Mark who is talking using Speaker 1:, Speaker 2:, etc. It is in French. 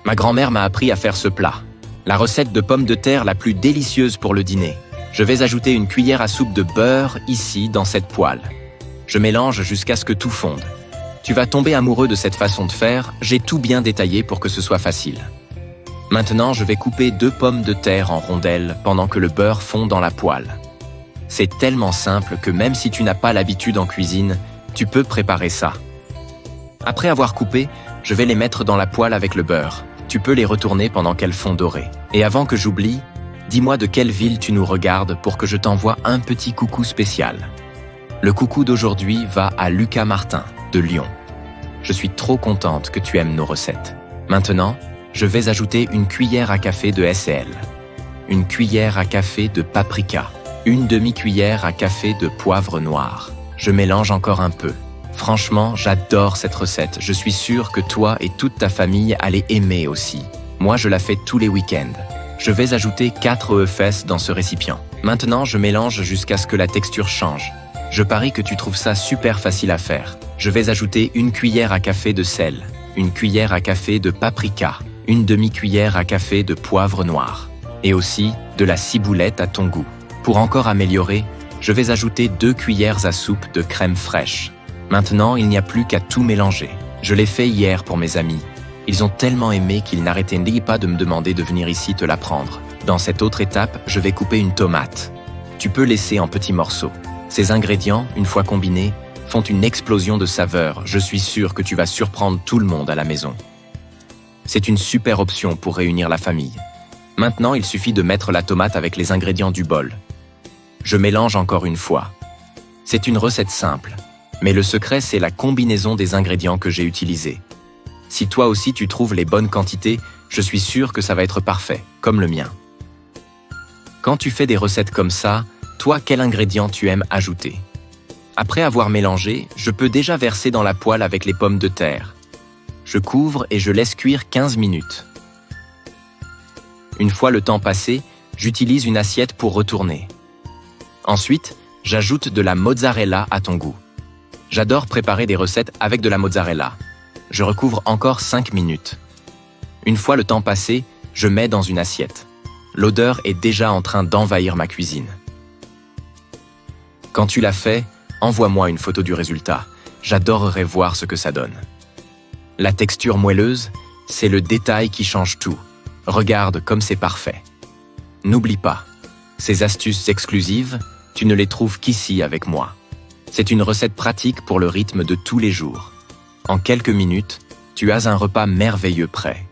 Speaker 1: Ma grand-mère m'a appris à faire ce plat. La recette de pommes de terre la plus délicieuse pour le dîner. Je vais ajouter une cuillère à soupe de beurre ici dans cette poêle. Je mélange jusqu'à ce que tout fonde. Tu vas tomber amoureux de cette façon de faire, j'ai tout bien détaillé pour que ce soit facile. Maintenant, je vais couper 2 pommes de terre en rondelles pendant que le beurre fond dans la poêle. C'est tellement simple que même si tu n'as pas l'habitude en cuisine, tu peux préparer ça. Après avoir coupé, je vais les mettre dans la poêle avec le beurre. Tu peux les retourner pendant qu'elles font dorées. Et avant que j'oublie, dis-moi de quelle ville tu nous regardes pour que je t'envoie un petit coucou spécial. Le coucou d'aujourd'hui va à Lucas Martin, de Lyon. Je suis trop contente que tu aimes nos recettes. Maintenant, je vais ajouter une cuillère à café de SL, une cuillère à café de paprika, une demi-cuillère à café de poivre noir. Je mélange encore un peu. Franchement, j'adore cette recette. Je suis sûre que toi et toute ta famille allez aimer aussi. Moi, je la fais tous les week-ends. Je vais ajouter 4 œufs fesses dans ce récipient. Maintenant, je mélange jusqu'à ce que la texture change. Je parie que tu trouves ça super facile à faire. Je vais ajouter une cuillère à café de sel, une cuillère à café de paprika, une demi-cuillère à café de poivre noir, et aussi de la ciboulette à ton goût. Pour encore améliorer, je vais ajouter 2 cuillères à soupe de crème fraîche. Maintenant, il n'y a plus qu'à tout mélanger. Je l'ai fait hier pour mes amis. Ils ont tellement aimé qu'ils n'arrêtaient pas de me demander de venir ici te la prendre. Dans cette autre étape, je vais couper une tomate. Tu peux laisser en petits morceaux. Ces ingrédients, une fois combinés, font une explosion de saveurs. Je suis sûre que tu vas surprendre tout le monde à la maison. C'est une super option pour réunir la famille. Maintenant, il suffit de mettre la tomate avec les ingrédients du bol. Je mélange encore une fois. C'est une recette simple, mais le secret, c'est la combinaison des ingrédients que j'ai utilisés. Si toi aussi tu trouves les bonnes quantités, je suis sûre que ça va être parfait, comme le mien. Quand tu fais des recettes comme ça, toi, quel ingrédient tu aimes ajouter? Après avoir mélangé, je peux déjà verser dans la poêle avec les pommes de terre. Je couvre et je laisse cuire 15 minutes. Une fois le temps passé, j'utilise une assiette pour retourner. Ensuite, j'ajoute de la mozzarella à ton goût. J'adore préparer des recettes avec de la mozzarella. Je recouvre encore 5 minutes. Une fois le temps passé, je mets dans une assiette. L'odeur est déjà en train d'envahir ma cuisine. Quand tu l'as fait, envoie-moi une photo du résultat. J'adorerais voir ce que ça donne. La texture moelleuse, c'est le détail qui change tout. Regarde comme c'est parfait. N'oublie pas, ces astuces exclusives, tu ne les trouves qu'ici avec moi. C'est une recette pratique pour le rythme de tous les jours. En quelques minutes, tu as un repas merveilleux prêt.